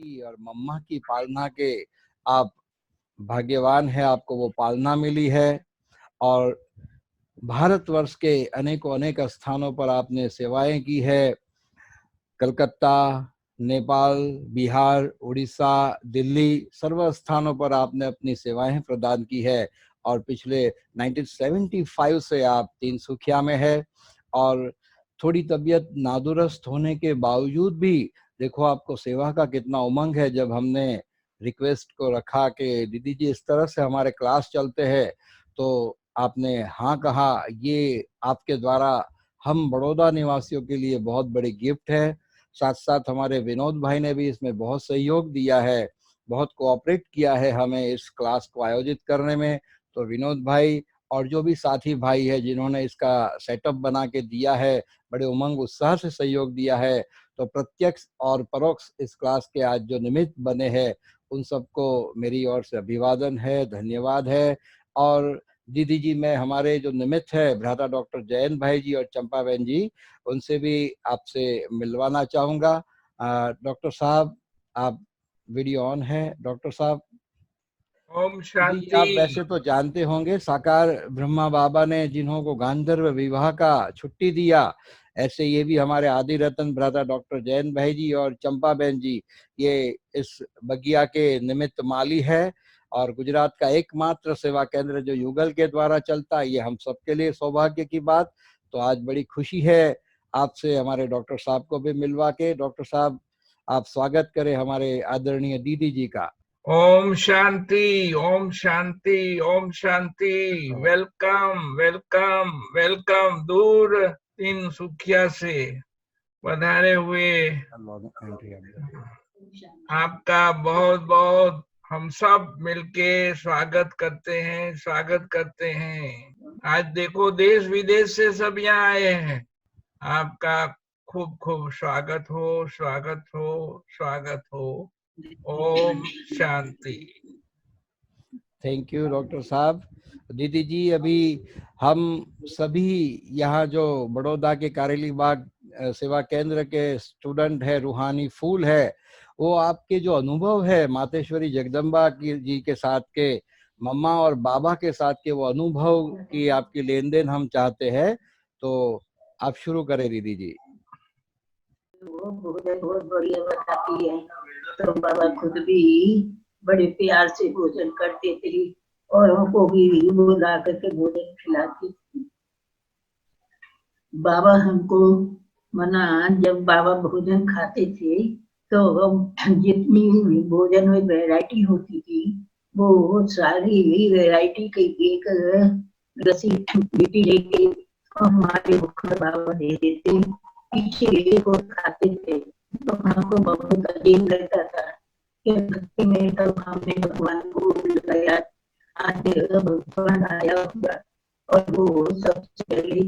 की और मम्मा की पालना के आप भाग्यवान है, आपको वो पालना मिली है। और भारतवर्ष के अनेकों अनेक स्थानों पर आपने सेवाएं की है। कलकत्ता, नेपाल, बिहार, उड़ीसा, दिल्ली, सर्व स्थानों पर आपने अपनी सेवाएं प्रदान की है। और पिछले 1975 से आप तिनसुकिया में है। और थोड़ी तबीयत नादुरुस्त होने के बावजूद भी देखो आपको सेवा का कितना उमंग है। जब हमने रिक्वेस्ट को रखा कि दीदी जी इस तरह से हमारे क्लास चलते हैं, तो आपने हाँ कहा। ये आपके द्वारा हम बड़ौदा निवासियों के लिए बहुत बड़ी गिफ्ट है। साथ साथ हमारे विनोद भाई ने भी इसमें बहुत सहयोग दिया है, बहुत कोऑपरेट किया है हमें इस क्लास को आयोजित करने में। तो विनोद भाई और जो भी साथी भाई है जिन्होंने इसका सेटअप बना के दिया है, बड़े उमंग उत्साह से सहयोग दिया है, तो प्रत्यक्ष और परोक्ष इस क्लास के आज जो निमित्त बने हैं उन सबको मेरी ओर से अभिवादन है, धन्यवाद है। और दीदी जी, मैं हमारे जो निमित्त है भ्राता डॉक्टर जयंत भाई जी और चंपा बहन जी, उनसे भी आपसे मिलवाना चाहूँगा। डॉक्टर साहब, आप वीडियो ऑन है डॉक्टर साहब। ओम जी, शांति। आप वैसे तो जानते होंगे साकार ब्रह्मा बाबा ने जिन्हों को गांधर्व विवाह का छुट्टी दिया, ऐसे ये भी हमारे आदि रत्न भ्राता डॉक्टर जयंत भाई जी और चंपा बहन जी ये इस बगिया के निमित्त माली है। और गुजरात का एकमात्र सेवा केंद्र जो युगल के द्वारा चलता है, ये हम सबके लिए सौभाग्य की बात। तो आज बड़ी खुशी है आपसे हमारे डॉक्टर साहब को भी मिलवा के। डॉक्टर साहब, आप स्वागत करें हमारे आदरणीय दीदी जी का। ओम शांति, ओम शांति, ओम शांति। Welcome, welcome, welcome. दूर तिनसुकिया से पधारे हुए आपका बहुत बहुत हम सब मिलके स्वागत करते हैं, स्वागत करते हैं। आज देखो देश विदेश से सब यहाँ आए हैं। आपका खूब खूब स्वागत हो, स्वागत हो, स्वागत हो। Om Shanti. Thank you doctor साहब। दीदी जी, अभी हम सभी यहाँ जो बड़ौदा के कारेली बाग सेवा केंद्र के स्टूडेंट है, रूहानी फूल है, वो आपके जो अनुभव है मातेश्वरी जगदम्बा की जी के साथ के, मम्मा और बाबा के साथ के, वो अनुभव की आपकी लेन देन हम चाहते हैं। तो आप शुरू करें दीदी जी। वो बहुत बढ़िया बताती है। तो बाबा खुद भी बड़े प्यार से भोजन करते थे और हमको भी बुला करके भोजन खिलाती थी। बाबा हमको मना, जब बाबा भोजन खाते थे तो हम जितनी भी भोजन में वैरायटी होती थी वो सारी वैरायटी की एक रस्सी बेटी लेके हमारे मुख में बाबा दे देते, पीछे एक और खाते थे। तो हमको बहुत अजीब लगता था कि भक्ति में तब हमने भगवान को लगाया, आज भगवान आया होगा और वो सबसे पहले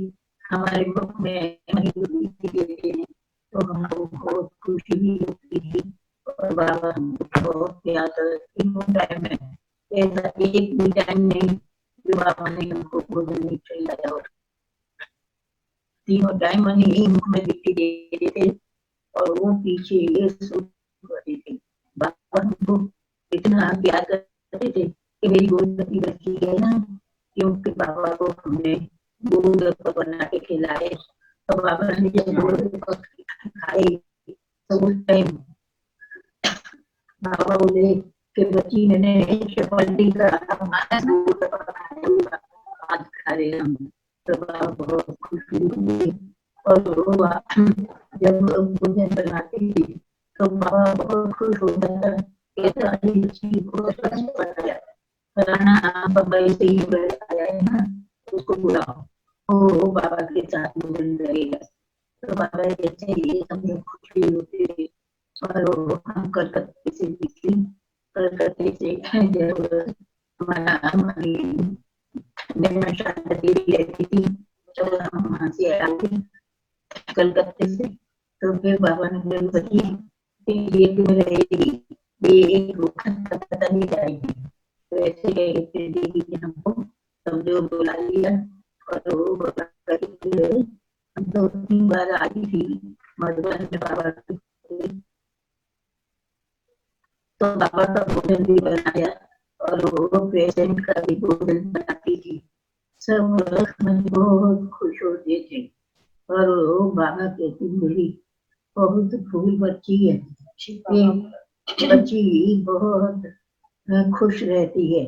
हमारे मुख में देते हैं तो हमको बहुत खुशी भी होती थी। और बाबा हमको बहुत प्यार तीनों टाइम में, ऐसा एक भी टाइम नहीं जो बाबा ने हमको भोजन नहीं खिलाया। और तीनों टाइम ही मुख में लिट्टी देते थे और वो पीछे ये सूट करते थे। बाबा हमको इतना प्यार करते थे कि मेरी गोदती बच्ची है ना, क्योंकि बाबा को हमने गोद बना के खिलाए। तो बाबा ने जब गोद खाए तो उस टाइम बाबा बोले कि बच्ची मैंने चपटी का आज खा रहे हम। तो बाबा बहुत खुशी हुई। और जब भोजन बनाती थी तो बाबा बहुत खुश हो जाता, बाबा ऐसे ही आया है ना, उसको बुलाओ, वो बाबा के साथ भोजन करेगा। तो बाबा जैसे ये सब लोग खुशी होते थे। और हम कलकत्ते से निकली, कलकत्ते से जब हमारी शादी रहती थी तो हम वहाँ से आते कलकत्ते से। तो फिर बाबा ने बोले बच्ची ये क्यों रहेगी, ये एक कलकत्ता नहीं जाएगी। तो ऐसे कहते दीदी ने हमको समझो बुला लिया और वो बुला करके 2-3 बार आई थी मधुबन में बाबा की। तो बाबा का भोजन भी बनाया और वो पेशेंट का भी भोजन बनाती थी। सब बहुत खुश होते थे और वो बाबा कहती मेरी बहुत फूल बच्ची है, बच्ची बहुत खुश रहती है,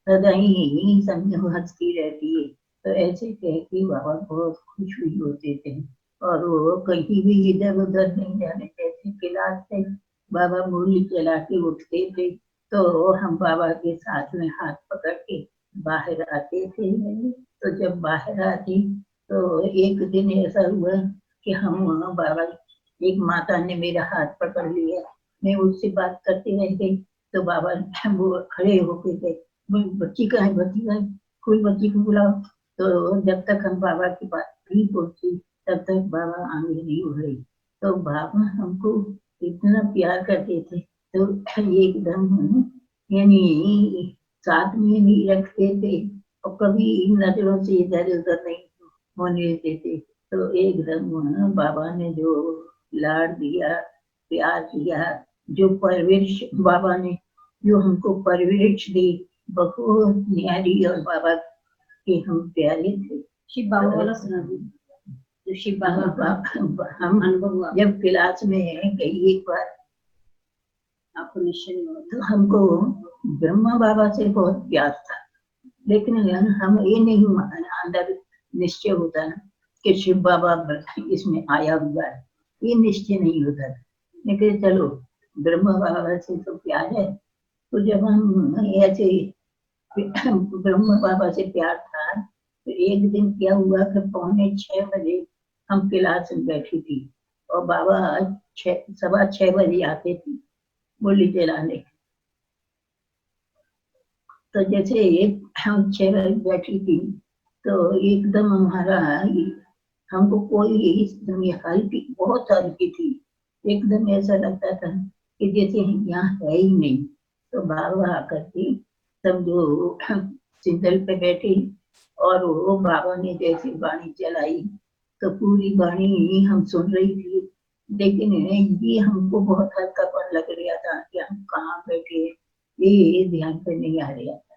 सदाई समय हंसती रहती है। तो ऐसे कह के बाबा बहुत खुश भी होते थे और वो कहीं भी इधर उधर नहीं जाने देते। क्लास से बाबा मूली चला के उठते थे तो हम बाबा के साथ में हाथ पकड़ के बाहर आते थे। तो जब बाहर आती तो एक दिन ऐसा हुआ कि हम वहाँ बाबा, एक माता ने मेरा हाथ पकड़ लिया, मैं उससे बात करते रह गई तो बाबा वो खड़े होके गए, बच्ची कहाँ है, बच्ची कहाँ है, कोई बच्ची को बुलाओ। तो जब तक हम बाबा की बात नहीं पहुंची तब तक बाबा आगे नहीं बढ़े। तो बाबा हमको इतना प्यार करते थे तो एकदम यानी साथ में भी रखते थे और कभी नजरों से इधर उधर नहीं होने देते। तो एकदम बाबा ने जो लाड दिया, प्यार दिया, जो परवरिश बाबा ने जो हमको परवरिश दी बहुत न्यारी और बाबा के हम प्यारे थे। शिव बाबा वाला सुना तो शिव बाबा हम जब क्लास में गई एक बार आपको निश्चय तो हमको ब्रह्मा बाबा से बहुत प्यार था, लेकिन हम ये नहीं अंदर निश्चय होता ना कि शिव बाबा इसमें आया हुआ है, ये निश्चय नहीं होता। लेकिन चलो ब्रह्मा बाबा से तो प्यार है। तो जब हम ऐसे ब्रह्मा बाबा से प्यार था तो एक दिन क्या हुआ कि 5:45 हम क्लास में बैठी थी और बाबा 6:15 बजे आते थे बोली जलाने। तो जैसे हम 6 बजे बैठी थी तो एकदम हमारा हमको कोई हल्की बहुत हल्की थी, एकदम ऐसा लगता था कि जैसे यहाँ है ही नहीं। तो बाबा आकर के सब जो सिंदल पे बैठे और वो बाबा ने जैसे वाणी चलाई तो पूरी वाणी हम सुन रही थी, लेकिन ये हमको बहुत हल्कापन लग रहा था कि हम कहाँ बैठे, ये ध्यान पे नहीं आ रहा था।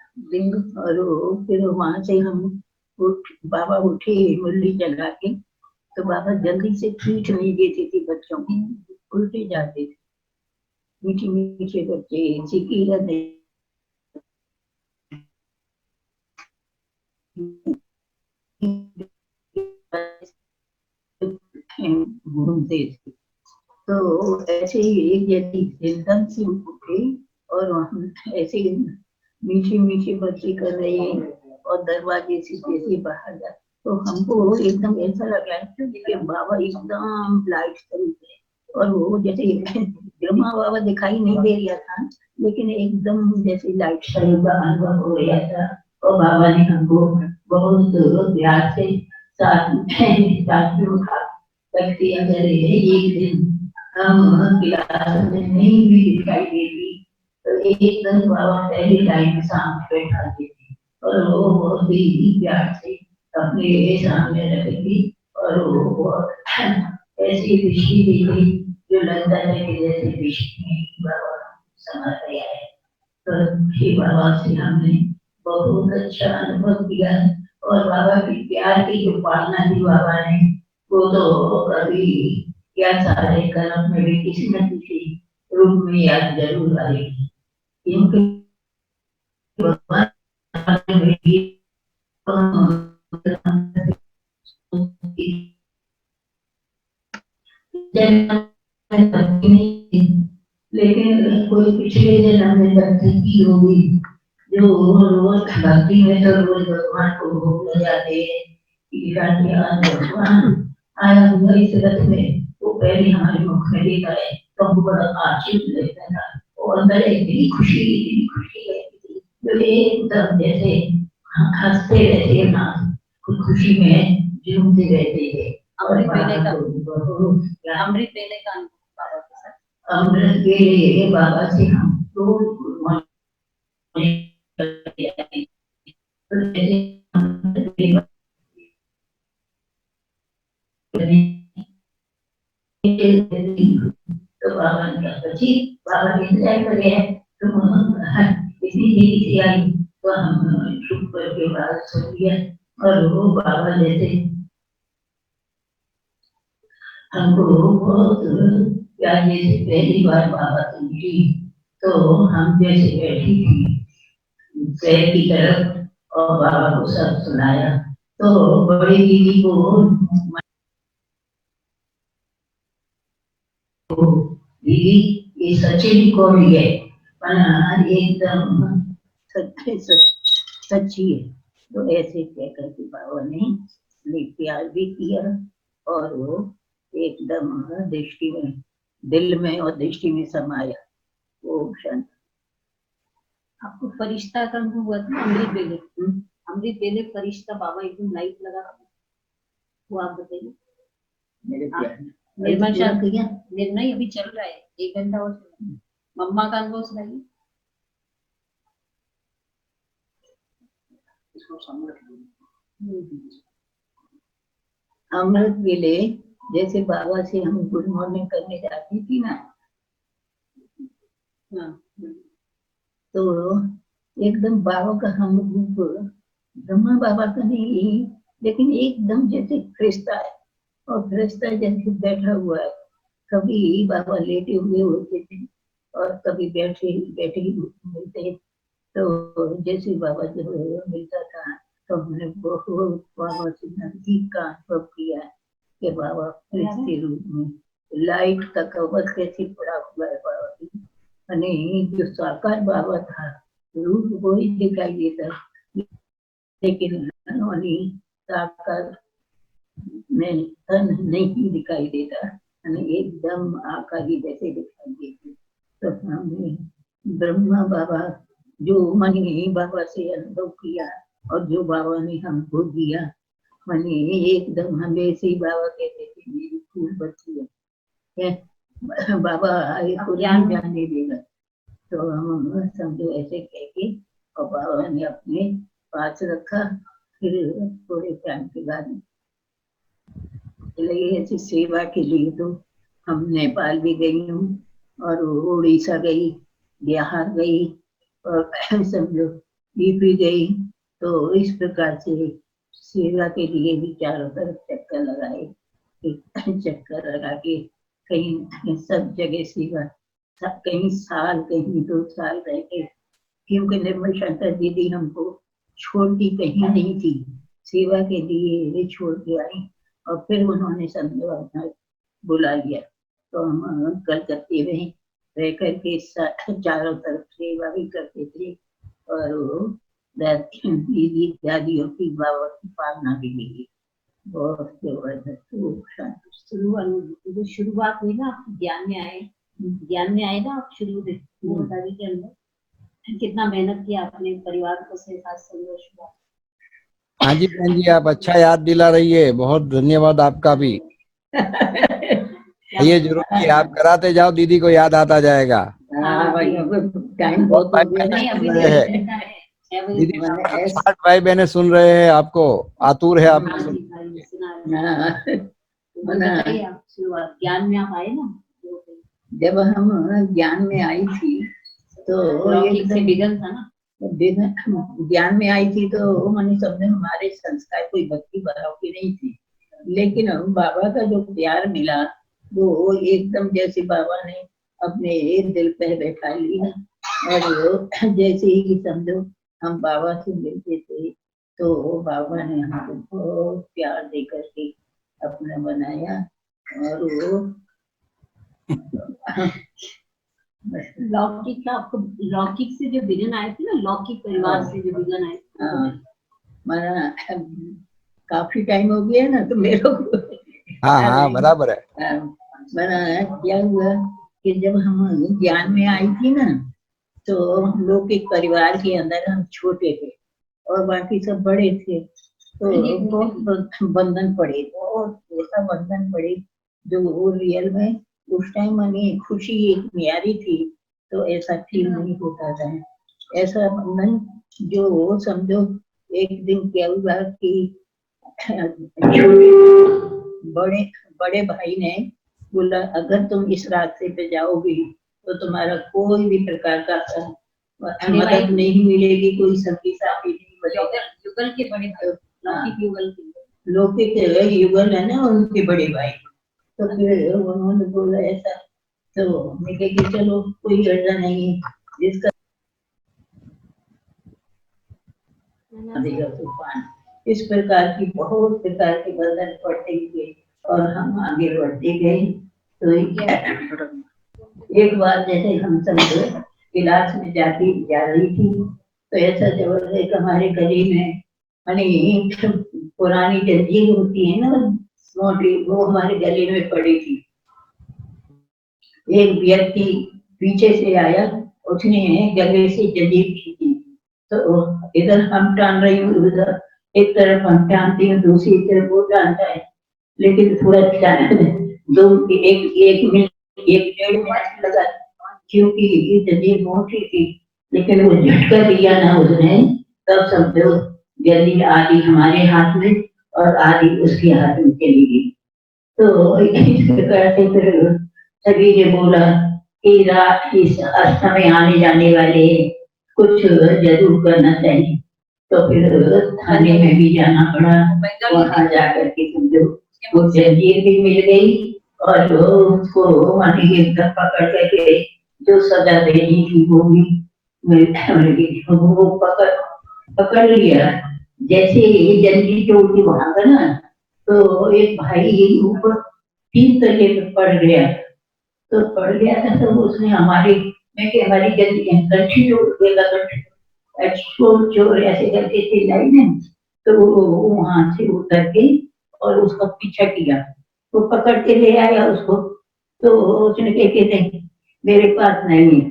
और फिर वहां से हम बाबा उठे मुरली जगा के तो बाबा जल्दी से पीठ नहीं देते थे बच्चों को, उल्टे जाते थे। मीठे मीठे बच्चे सीखी रहते घूमते थे। तो ऐसे ही एक जैसी एकदम से उठे और हम ऐसे मीठे मीठे बच्चे कर रहे हैं और दरवाजे से जैसे बाहर जा तो हमको एकदम ऐसा लगा कि बाबा एकदम लाइट तरीके और वो जैसे ब्रह्मा बाबा दिखाई नहीं दे रहा था, लेकिन एकदम जैसे लाइट का अनुभव हो रहा था और बाबा ने हमको बहुत प्यार से साथ में उठा करके अगर एक दिन हम क्लास में नहीं भी दिखाई देती तो एक दिन बाबा पहली लाइन में सामने बैठाते थे और वो बहुत ही प्यार से अपने सामने रखेगी और वो बहुत ऐसी ऋषि थी जो लगता है कि जैसे ऋषि में बाबा समझ गया है। तो हे बाबा से हमने बहुत अच्छा अनुभव किया और बाबा की प्यार की जो पालना दी बाबा ने वो तो कभी क्या सारे कर्म में भी किसी न किसी रूप में याद जरूर आएगी, क्योंकि लेकिन कोई पिछले जन्म में भक्ति की होगी जो रोज भक्ति में तो रोज भगवान को भोग लगाते हैं। भगवान आया हुआ इस रथ में वो पहले हमारे मुख में देखा है तो हमको बड़ा आश्चर्य लगता था और अंदर इतनी खुशी रहती थी जो एकदम जैसे हंसते रहते ना खुशी में झूमते रहते थे। अमृत लेने का बाबा के साथ अमृत के लिए बाबा से हम रोज तो तो बाबा ने कहा बच्ची बाबा इंतजार कर रहे हैं तुम इतनी देरी से आई। तो हम चुप करके बात सुन लिया और वो बाबा जैसे हमको बहुत प्यार से पहली बार बाबा से मिली। तो हम जैसे बैठी थी शहर की तरफ और बाबा को सब सुनाया। तो बड़ी दीदी को दीदी ये सच्ची रिकॉर्डिंग है पर एकदम सच्ची है। तो ऐसे कह करके बाबा ने प्यार भी किया और वो एकदम दृष्टि में दिल में और दृष्टि में समाया। वो क्षण आपको फरिश्ता का अनुभव हुआ था अमृत बेले फरिश्ता बाबा एकदम लाइट लगा वो आप बताइए। मेरे प्यार निर्मल शाह निर्णय अभी चल रहा है 1 घंटा और मम्मा का अनुभव सुनाइए। अमृत बेले जैसे बाबा से हम गुड मॉर्निंग करने जाती थी ना तो एकदम बाबा का हम रूप ब्रह्मा बाबा का नहीं लेकिन एकदम जैसे फरिश्ता है और फरिश्ता जैसे बैठा हुआ है। कभी बाबा लेटे हुए होते थे और कभी बैठे बैठे मिलते। तो जैसे बाबा जब मिलता था तो हमने बहुत बाबा से नजदीक का अनुभव किया कि बाबा फरिश्ते रूप में लाइट का कवर कैसे पड़ा हुआ है बाबा की। जो साकार बाबा था रूप वो ही दिखाई देता लेकिन साकार में तन नहीं दिखाई देता एकदम आकारी जैसे दिखाई देती। तो हमने ब्रह्मा बाबा जो मैंने बाबा से अनुभव किया और जो बाबा ने हमको दिया मैंने एकदम हमेशा ही बाबा कहते थे मेरी फूल बच्ची है बाबा को ज्ञान जाने देगा। तो हम समझो ऐसे कह के और बाबा ने अपने पास रखा। फिर थोड़े टाइम के बाद ऐसी सेवा के लिए तो हम नेपाल भी गई हूँ और उड़ीसा गई बिहार गई और समझो यूपी गई। तो इस प्रकार से सेवा के लिए भी चारों तरफ चक्कर लगाए। चक्कर लगा के कहीं सब जगह सेवा कहीं साल कहीं 2 साल रह के क्योंकि निर्मल शंकर दीदी हमको छोड़ती कहीं नहीं थी सेवा के लिए छोड़ के आई और फिर उन्होंने समझो अपना बुला लिया। तो हम कलकत्ते में रह करके चारों तरफ सेवा भी करते थे और दीदी दादियों की बाबा की पालना भी मिली। बहुत जबरदस्त जो शुरुआत हुई ना आप ज्ञान में आए ना आप शुरू में वो बता दीजिए अंदर कितना मेहनत किया आपने परिवार को से साथ संघर्ष हुआ। हाँ जी बहन जी आप अच्छा याद दिला रही है बहुत धन्यवाद आपका भी। ये जरूर कि आप कराते जाओ दीदी को याद आता जाएगा। टाइम बहुत हो गया दीदी 60 भाई बहने सुन रहे हैं आपको आतुर है आप ज्ञान में आप आए ना जब हम ज्ञान में आई थी तो से विघन था ना ज्ञान में आई थी तो मैंने समझे हमारे संस्कार कोई भक्ति भाव की नहीं थी लेकिन बाबा का जो प्यार मिला वो एकदम जैसे बाबा ने अपने दिल पे बैठा लिया और जैसे ही समझो हम बाबा से मिलते थे तो बाबा ने हमको बहुत प्यार दे करके अपना बनाया और वो लौकिक का आपको लौकिक से जो विघन आए थे ना लौकिक परिवार से जो विघन आए थे काफी टाइम हो गया ना तो मेरे को हाँ बराबर है। मेरा क्या हुआ कि जब हम ज्ञान में आई थी ना तो हम लोग के परिवार के अंदर हम छोटे थे और बाकी सब बड़े थे तो बहुत बंधन पड़े बहुत ऐसा बंधन पड़े जो वो रियल में उस टाइम मैंने खुशी एक न्यारी थी तो ऐसा फील नहीं होता था। ऐसा बंधन जो समझो एक दिन क्या हुआ कि बड़े भाई ने बोला अगर तुम इस रास्ते पे जाओगे तो तुम्हारा कोई भी प्रकार का मदद नहीं मिलेगी, कोई संगी साथी नहीं मिलेगा। युगल के बड़े भाई, लौकिक युगल के, लौकिक युगल है ना उनके बड़े भाई। तो फिर उन्होंने बोला ऐसा, तो मैं कही कि चलो कोई ऐसा नहीं है जिसका तूफान। इस प्रकार की बहुत प्रकार के बंधन पड़ते हुए और हम आगे बढ़ते गए। तो एक बार जैसे हम सब क्लास में जा रही थी, तो ऐसा जबरदस्त हमारे गले में पुरानी जंजीर होती है ना मोटी, वो हमारे गले में पड़ी थी। एक व्यक्ति पीछे से आया, उसने गले से जंजीर खींची, तो इधर हम टान रही हूँ, उधर एक तरफ हम टानती हूँ, दूसरी तरफ वो टानता है, लेकिन थोड़ा एक डेढ़ मिनट लगा, क्योंकि जंजीर मोटी थी। लेकिन वो झटका दिया ना उसने, तब समझो जल्दी आधी हमारे हाथ में और आधी उसके हाथ में चली गई। तो इस प्रकार से फिर सभी ने बोला कि रात इस समय आने जाने वाले कुछ जरूर करना चाहिए। तो फिर थाने में भी जाना पड़ा, वहां जाकर के समझो वो जंजीर भी मिल गई और उसको एकदम पकड़ करके जो सजा देनी थी वो भी वो पकड़ लिया। जैसे ये जंजीर जो उनकी वहां का ना, तो एक भाई ऊपर 3 तले पे पड़ गया। तो पड़ गया था, तो उसने हमारी हमारी गंठी चोर चोर ऐसे करके चिल्लाई ना, तो वो वहां से उतर के और उसका पीछा किया, वो पकड़ के ले आया उसको। तो उसने कहे मेरे पास नहीं है।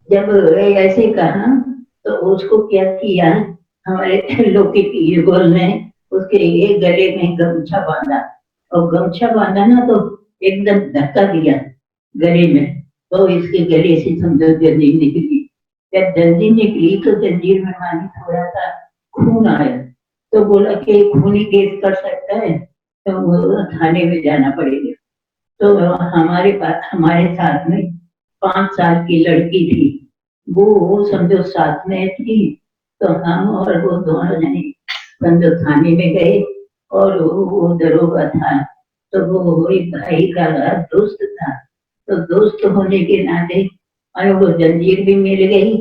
जब ऐसे कहा तो उसको क्या किया, हमारे लौकिक युगल ने उसके गले में गमछा बांधा, और गमछा बांधा ना तो एकदम धक्का दिया गले में, तो इसके गले से समझो जंजीर निकली। जब जंजीर निकली तो जंजीर में मानी थोड़ा सा खून आया, तो बोला कि खूनी केस कर सकता है तो वो थाने में जाना पड़ेगा। तो हमारे पास हमारे साथ में 5 साल की लड़की थी, वो समझो साथ में थी। तो हम और वो दोनों जने समझो थाने में गए, और वो दरोगा था, तो वो एक भाई का दोस्त था। तो दोस्त होने के नाते वो जंजीर भी मिल गई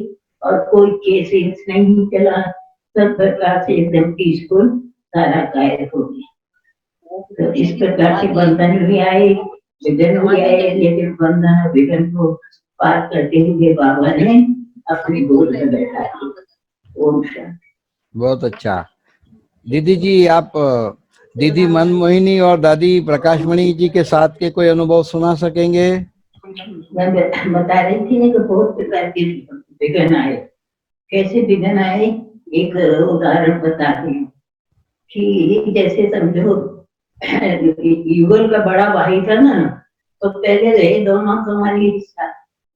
और कोई केस नहीं चला, सब प्रकार से एकदम पीसफुल सारा गायब हो गया। तो इस प्रकार से बंधन भी आए, विघन भी आए, लेकिन बंधन और विघन को पार करते हुए बाबा ने अपनी गोद में बैठा दिया। ओम शांति। बहुत अच्छा। दीदी जी, आप दीदी मनमोहिनी और दादी प्रकाशमणि जी के साथ के कोई अनुभव सुना सकेंगे? मैं बता रही थी ना कि बहुत प्रकार के विघन आए। कैसे विघन आए, एक उदाहरण बताते हैं कि जैसे समझो युगल का बड़ा भाई था ना, तो पहले रहे दोनों हमारी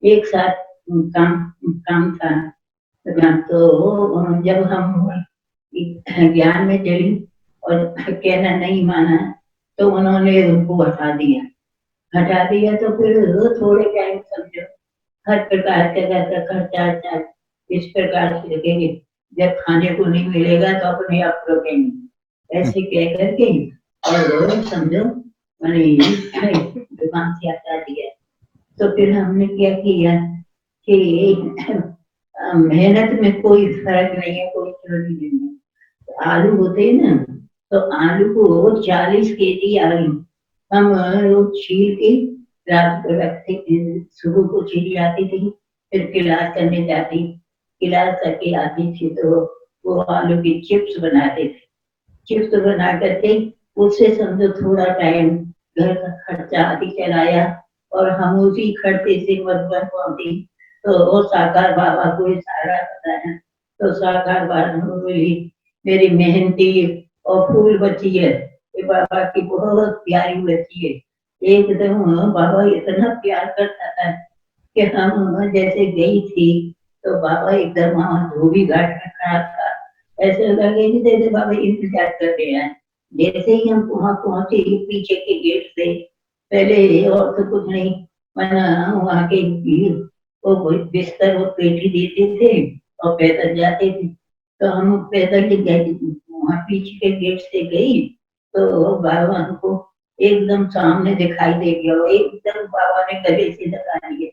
एक साथ काम था। तो जब हम ज्ञान में चली और कहना नहीं माना, तो उन्होंने उनको हटा दिया। तो फिर थोड़े टाइम समझो हर प्रकार के खर्चा इस प्रकार से लगेंगे, जब खाने को नहीं मिलेगा तो अपने आप रोकेंगे, ऐसे कह करके और समझो दुकान से हटा दिया। तो फिर हमने क्या किया कि मेहनत में कोई फर्क नहीं है, कोई चोरी नहीं है। आलू होते हैं ना, तो आलू को 40 केजी आलू हम रोज छील के रात को रखते, सुबह को छीली आती थी, फिर क्लास करने जाती, क्लास करके आती थी तो वो आलू की चिप्स बनाते थे। चिप्स बना करके उससे समझो थोड़ा टाइम घर का खर्चा आदि चलाया, और हम उसी खर्चे से मधुबन पहुंची। तो वो साकार बाबा को सारा बताया, तो साकार बाबा बोली मेरी मेहनती और फूल बच्ची है, ये बाबा की बहुत प्यारी बच्ची है। एकदम बाबा इतना प्यार करता था कि हम जैसे गई थी तो बाबा एकदम वहां धोबी घाट में खड़ा था, ऐसे लगे कि जैसे बाबा इंतजार कर रहे हैं। जैसे ही हम वहाँ पहुंचे पीछे के गेट से, पहले और तो कुछ नहीं, वरना वहाँ के वो कोई बिस्तर और पेटी देते थे और पैदल जाते थे। तो हम पैदल ही गए, वहाँ पीछे के गेट से गई तो बाबा हमको एकदम सामने दिखाई दे गया, एकदम बाबा ने गले से लगा लिया।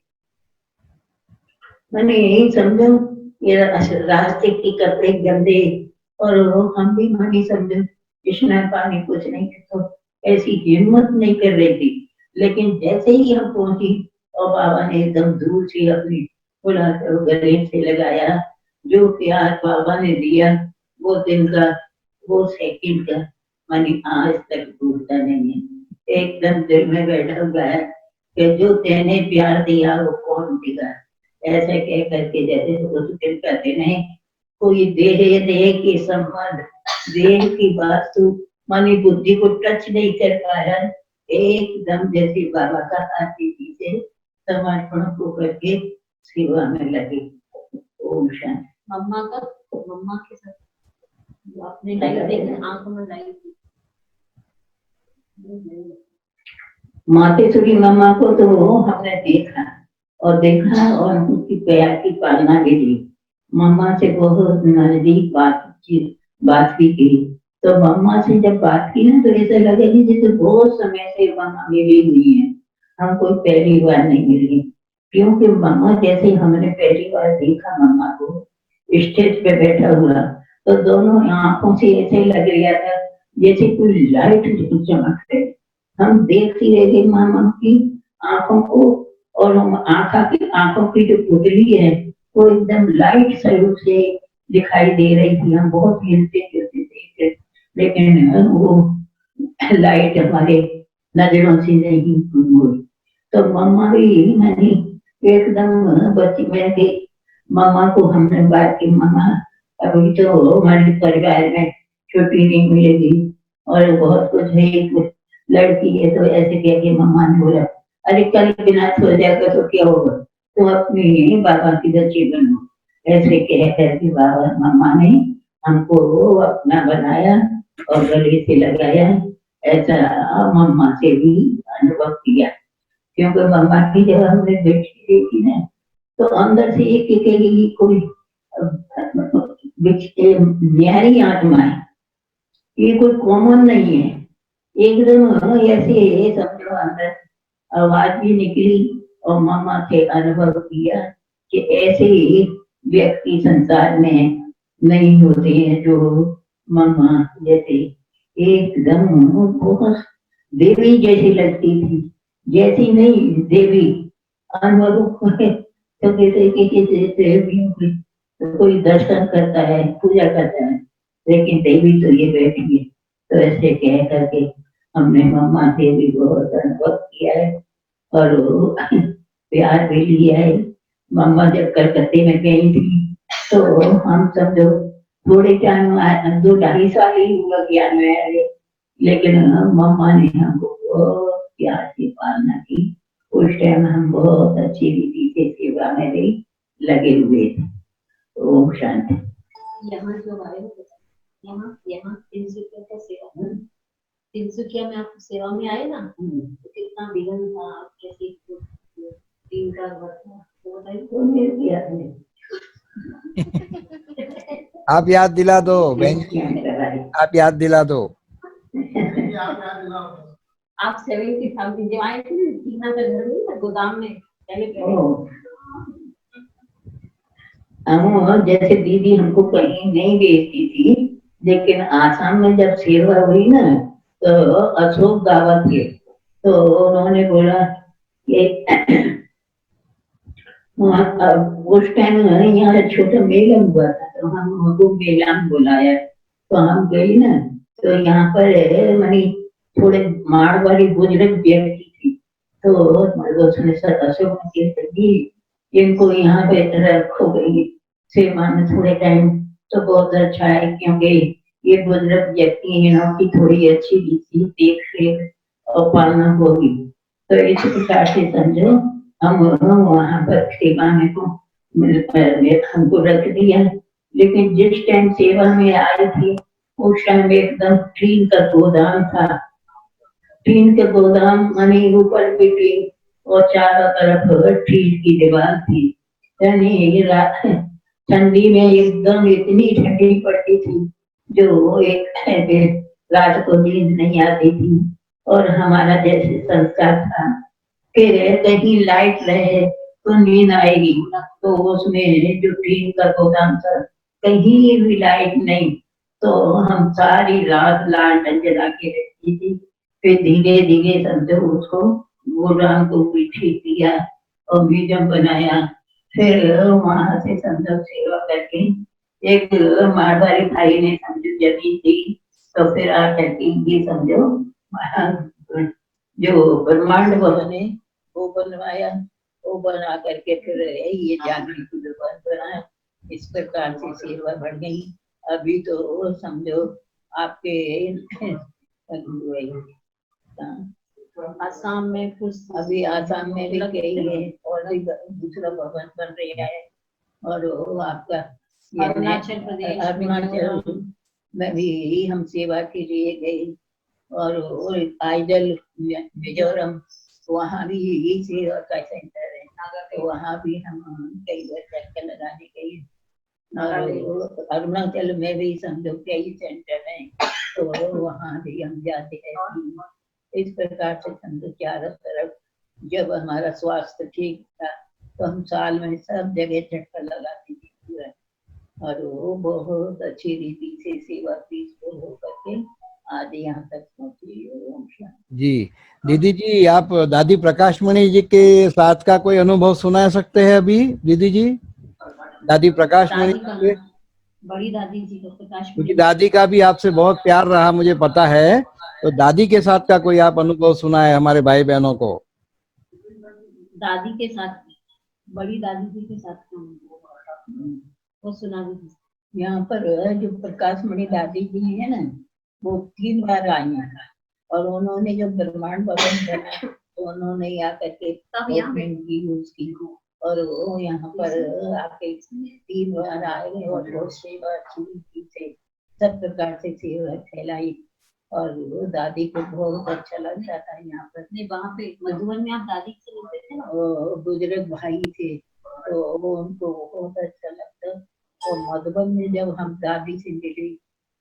मैंने यही समझो ये रास्ते के कपड़े गंदे, और हम भी मानी समझो स्नान पानी कुछ नहीं तो ऐसी हिम्मत नहीं कर रही थी। लेकिन जैसे ही हम पहुंची और बाबा ने एकदम दूर से अपनी बुला कर गले से लगाया, जो प्यार बाबा ने दिया वो दिन का, वो सेकंड का मानी आज तक भूलता नहीं है। एकदम दिल में बैठा हुआ है कि जो तेने प्यार दिया वो कौन देगा। ऐसे कह करके जैसे तो फिर कहते नहीं, कोई देह की संबंध, देह की वास्तु मानी बुद्धि को टच नहीं कर पाया, एकदम जैसे बाबा का हाथ के पीछे समर्पण को करके सेवा में लगे। ओम शांति। मम्मा के साथ जो आपने लाइव देखी, आंखों में लाइव मातेश्वरी मम्मा को तो हमने देखा और उनकी प्यार की पालना भी की। मम्मा से बहुत नजदीक बात भी की। तो मम्मा से जब बात की ना तो ऐसा लगे कि जैसे बहुत समय से मम्मा मिली हुई है, हम कोई पहली बार नहीं मिली। क्योंकि मम्मा जैसे हमने पहली बार देखा मम्मा को स्टेज पे बैठा हुआ, तो दोनों आंखों से ऐसे लग रहा था जैसे कोई लाइट चमक रही। हम देखती रह गई मामा की आंखों को, और हम आंखों की जो पुतली है वो एकदम लाइट स्वरूप से दिखाई दे रही थी। हम बहुत हिलते गिरते थे, लेकिन वो लाइट हमारे नजरों से नहीं हुई। तो मम्मा भी मैंने एकदम बच्ची में थी। मम्मा को हमने बात की, मम्मा अभी तो हमारे परिवार में छुट्टी नहीं मिलेगी और बहुत कुछ है, कुछ लड़की है। तो ऐसे कह के मम्मा ने बोला, अरे कल विनाश हो जाएगा तो क्या होगा, तुम अपनी बाबा की बच्ची बनो। ऐसे कह करके बाबा मम्मा ने हमको अपना बनाया और गले से लगाया। ऐसा मम्मा से भी अनुभव किया, क्योंकि मम्मा की जब हमने बेटी देखी ना तो अंदर से एक कोई न्यारी आत्मा है, ये कोई कॉमन नहीं है। एकदम ऐसे समझो अंदर आवाज भी निकली और मम्मा से अनुभव किया कि ऐसे ही व्यक्ति संसार में नहीं होते हैं जो मम्मा जैसे एकदम बहुत देवी जैसी लगती थी। जैसी नहीं देवी अनुभव तो कहते कि कोई दर्शन करता है, पूजा करता है, लेकिन देवी तो ये बैठी है। तो ऐसे कह करके हमने मम्मा से भी बहुत अनुभव किया है और प्यार भी लिया है। मम्मा जब कलकत्ते में गई थी तो हम सब जो थोड़े टाइम 2-2.5 साल ही हुआ ज्ञान में आए, लेकिन मम्मा ने हमको बहुत प्यार से पालना की। उस टाइम हम बहुत अच्छी रीति से सेवा में भी लगे हुए थे। ओम शांति। यहाँ जो आए यहाँ तिनसुकिया का सेवा, तिनसुकिया में आप सेवा में आए ना, तो कितना विघन था, कैसे दिन का वर्क था, तो बताइए। आप याद दिला दो बहन जी, आप याद दिला दो। आप 70,000 जब आए थे ना, का घर में था, गोदाम में जैसे दीदी हमको कहीं नहीं भेजती थी, लेकिन आसाम में जब सेवा हुई ना तो अशोक गावा थे, तो उन्होंने बोला कि उस टाइम यहाँ छोटा मेला हुआ था, तो हमको मेला में बुलाया। तो हम गए ना, तो यहाँ पर मनी थोड़े मारवाड़ी बुजुर्ग व्यक्ति थी, तो उसने अशोक इनको यहाँ पे रखो गई सेवा में थोड़े टाइम, तो बहुत अच्छा है, क्योंकि ये बुजुर्ग व्यक्ति है ना की थोड़ी अच्छी रीति देख रेख और पालना होगी। तो इस प्रकार से समझो हम वहाँ पर सेवा में को हमको रख दिया। लेकिन जिस टाइम सेवा में आई थी उस टाइम एकदम टीन का गोदाम था। टीन के गोदाम मानी ऊपर की टीन और चारों तरफ टीन की दीवार थी। यानी ठंडी में एकदम इतनी ठंडी पड़ती थी जो एक रात को नींद नहीं आती थी। और हमारा जैसे संस्कार था कि कहीं लाइट रहे तो नींद आएगी, तो उसमें जो टीन का गोदाम था कहीं भी लाइट नहीं, तो हम सारी रात लालटेन जला के रखती थी। फिर धीरे धीरे समझो उसको गोदाम को भी ठीक किया और म्यूजियम बनाया। फिर वहां से समझो सेवा करके एक मारवाड़ी भाई ने समझो जमीन दी, तो फिर आकर के ये समझो जो ब्रह्मांड भवन है वो बनवाया। वो बना करके फिर ये जागृति भवन बनाया। इस प्रकार से सेवा बढ़ गई। अभी तो समझो आपके आसाम में कुछ अभी आसाम में भी गई है और भी दूसरा भवन बन रहा है। और वो आपका ये अरुणाचल प्रदेश, अरुणाचल में भी हम सेवा के लिए गए। और आइडल मिजोरम, वहाँ भी यही सेवा का सेंटर है, तो वहाँ भी हम कई बार चक्कर लगाने गए। और अरुणाचल में भी समझो कई सेंटर हैं, तो वहाँ भी हम जाते हैं। इस प्रकार से समझो चारों तरफ जब हमारा स्वास्थ्य ठीक था तो हम साल में सब जगह चक्कर लगाते थे पूरा। और वो बहुत अच्छी रीति से सेवा पीसफुल होकर के आज यहाँ तक पहुँची। ओम शांति। जी दीदी जी, आप दादी प्रकाशमणि जी के साथ का कोई अनुभव सुना सकते हैं अभी दीदी जी? दादी प्रकाशमणि दादी का जी, बड़ी दादी जी को प्रकाश क्योंकि दादी का भी आपसे बहुत प्यार रहा मुझे पता है, तो दादी के साथ का कोई आप अनुभव सुना है हमारे भाई बहनों को? दादी के साथ, बड़ी दादी जी के साथ वो सुना दीजिए। यहाँ पर जो प्रकाशमणि दादी जी है ना, वो 3 बार आई हैं और उन्होंने जो ब्रह्मांड भवन बना तो उन्होंने आकर के ओपनिंग की उसकी, और वो यहाँ पर आके 3 बार आए और बहुत सेवा अच्छी रीति से सब प्रकार से सेवा फैलाई। और वो दादी को बहुत अच्छा लगता था यहाँ पर। नहीं, वहाँ पे मधुबन में आप दादी से मिलते थे ना? वो बुजुर्ग भाई थे तो वो उनको बहुत अच्छा लगता। और मधुबन में जब हम दादी से मिली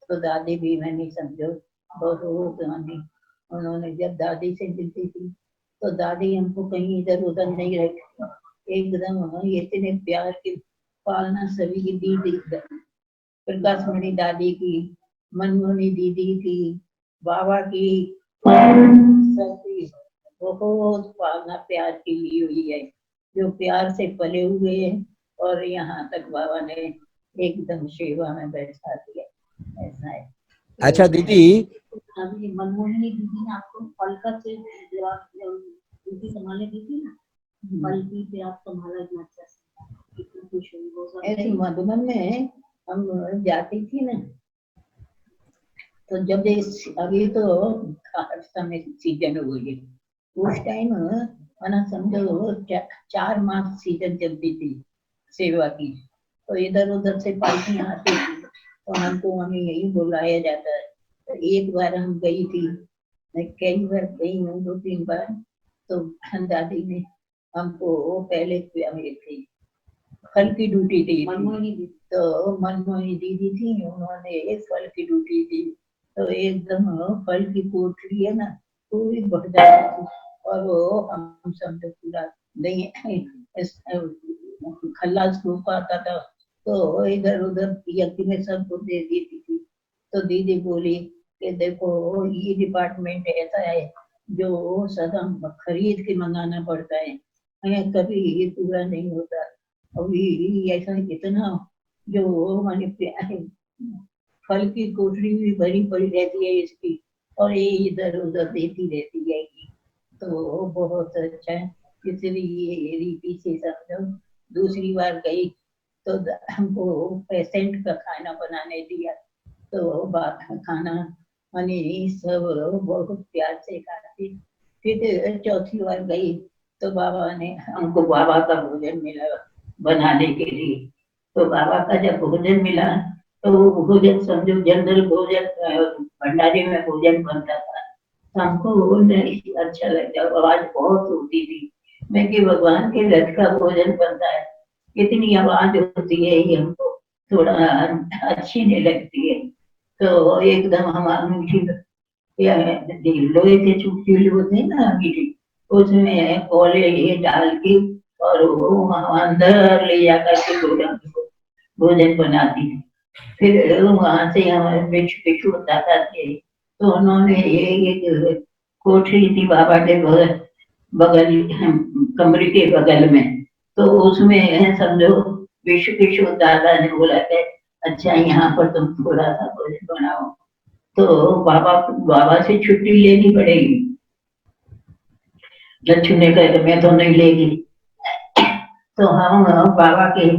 तो दादी भी मैंने समझो बहुत गानी। उन्होंने जब दादी से मिलती थी तो दादी हमको कहीं इधर उधर नहीं रखती, एकदम इतने प्यार की पालना सभी की दी। प्रकाशमणि दादी की, मनमोहनी दीदी की, बाबा की, सबकी बहुत पालना प्यार की ली हुई है, जो प्यार से पले हुए हैं। और यहाँ तक बाबा ने एकदम सेवा में बैठा दिया, ऐसा है। अच्छा दीदी, अभी मनमोहनी दीदी ने आपको पलका से ड्यूटी संभालने दी थी ना, पलकी पे आप संभाला इतना अच्छा से, कितना खुश हुई वो सब। ऐसे मधुबन में हम जाती थी ना, तो जब अभी तो समय सीजन हो गई, उस टाइम मना समझो 4 मास सीजन चलती थी सेवा की, तो इधर उधर से पार्टियां आती थी तो हमको हमें यही बुलाया जाता है। तो एक बार हम गई थी, मैं कई बार गई हूँ 2-3 बार, तो दादी ने हमको पहले थी फल की ड्यूटी दी थी। तो मनमोहनी दीदी थी, उन्होंने फल की ड्यूटी दी, तो एकदम फल की पोटली है ना पूरी भर जाती थी। और वो हम समझो पूरा नहीं खल्लास ग्रुप आता था तो इधर उधर यज्ञ में सबको दे देती थी। तो दीदी बोली कि देखो ये डिपार्टमेंट ऐसा है जो सदा खरीद के मंगाना पड़ता है, कभी ये पूरा नहीं होता। अभी ऐसा कितना जो माने फल की कोठरी भी भरी पड़ी रहती है इसकी, और ये इधर उधर देती रहती है। तो बहुत अच्छा है, इसलिए ये रीति से समझो। दूसरी बार गई तो हमको पेशेंट का खाना बनाने दिया, तो खाना माने सब बहुत प्यार से खाती। फिर चौथी बार गई तो बाबा ने हमको बाबा का भोजन मिला बनाने के लिए। तो बाबा का जब भोजन मिला तो वो भोजन समझो जनरल भोजन, भंडारे में भोजन बनता था, तो हमको वो नहीं अच्छा लगता, आवाज बहुत होती थी। मैं कि भगवान के रथ का भोजन बनता है, इतनी आवाज होती है, ये हमको थोड़ा अच्छी नहीं लगती है। तो एकदम हमारा मीठी या लोहे के चूल्हे होते हैं ना मीठी, उसमें कोले ये डाल के और वो अंदर ले जाकर के भोजन बनाती थी। फिर वहां से हमारे बिच्छू दादा थे, तो उन्होंने ये एक कोठरी थी बाबा के बगल बगल कमरे के बगल में, तो उसमें समझो विश्व दादा ने बोला कि अच्छा यहाँ पर तुम थोड़ा सा भोजन बनाओ, तो बाबा बाबा से छुट्टी लेनी पड़ेगी। लच्छू ने कहा मैं तो नहीं लेगी। तो हम बाबा के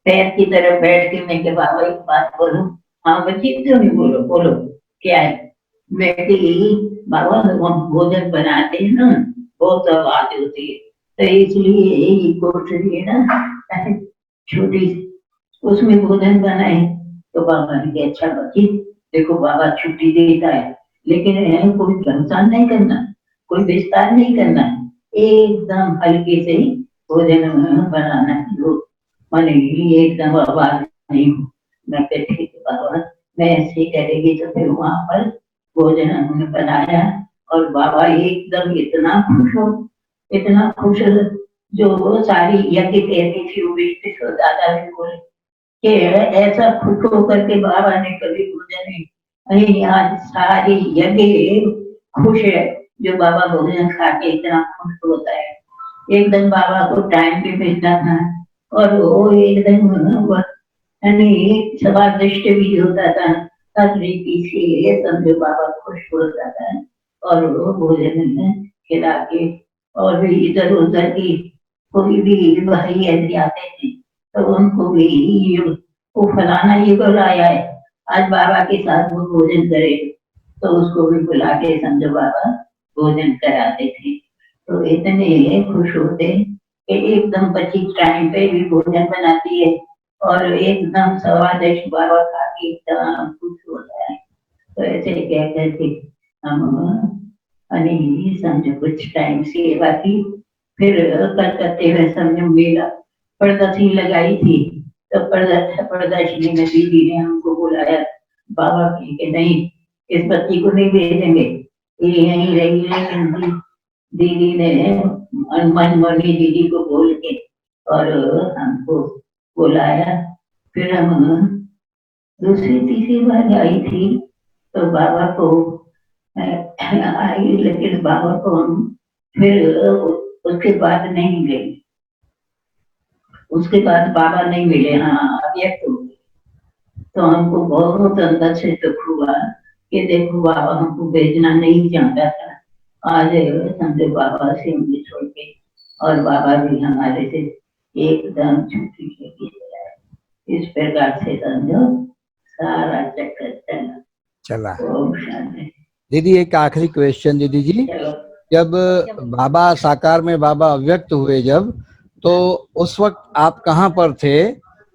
पैर की तरफ बैठ के मैं बाबा एक बात बोलूं। हाँ बच्ची क्यों नहीं, बोलो बोलो क्या है। मैं बाबा हम भोजन बनाते हैं ना, बहुत आवाज होती है, तो इसलिए ये कोठरी है ना छोटी, उसमें भोजन बनाए। तो बाबा ने कहा अच्छा बच्ची देखो बाबा छुट्टी देता है, लेकिन कोई घमसान नहीं करना, कोई विस्तार नहीं करना, एकदम हल्के से ही भोजन बनाना है, वो माने एकदम आवाज नहीं हो। मैं ठीक है बाबा, मैं ऐसे ही करेगी। तो फिर वहां पर भोजन हमने बनाया और बाबा एकदम इतना खुश हो, इतना खुश हो, जो वो सारी यज्ञ कहती थी वो विष्णु दादा भी बोले कि ऐसा खुश होकर के बाबा ने कभी भोजन नहीं, अरे आज सारी यज्ञ खुश है, जो बाबा भोजन खा के इतना खुश होता है। एकदम बाबा को टाइम पे मिलता था और वो एकदम यानी स्वादिष्ट भी होता था, हर रीति से ये समझो बाबा खुश होता था। और वो भोजन में खिला के, और भी इधर उधर की कोई भी भाई ऐसे आते थे तो उनको भी वो फलाना ये बोल आया है, आज बाबा के साथ वो भोजन करे, तो उसको भी बुला के समझो बाबा भोजन कराते थे। तो इतने खुश होते कि एकदम बच्ची टाइम पे भी भोजन बनाती है और एकदम स्वादिष्ट बाबा खा के एकदम खुश होता है। तो ऐसे कह करके हम समझो कुछ टाइम सेवा की। फिर कलकत्ते में समझो मेला प्रदर्शनी लगाई थी, तो प्रदर्शनी में दीदी ने हमको बुलाया, बाबा के नहीं इस बच्ची को नहीं भेजेंगे, ये यहीं रही, लेकिन दीदी ने मनमोहनी दीदी को बोल के और हमको बुलाया। फिर हम दूसरी तीसरी बार आई थी तो बाबा को आई, लेकिन बाबा को हम फिर उसके बाद नहीं गए, उसके बाद बाबा नहीं मिले। हाँ व्यक्त हो गए, तो हमको बहुत अंदर से दुख हुआ कि देखो बाबा हमको भेजना नहीं चाहता था, आज समझो बाबा से मुझे छोड़ के, और बाबा भी हमारे से एकदम छुट्टी लेके चला। इस प्रकार से समझो सारा चक्कर चला। ओम शांति। दीदी एक आखिरी क्वेश्चन दीदी जी, चलो जब बाबा साकार में बाबा अव्यक्त हुए जब, तो उस वक्त आप कहाँ पर थे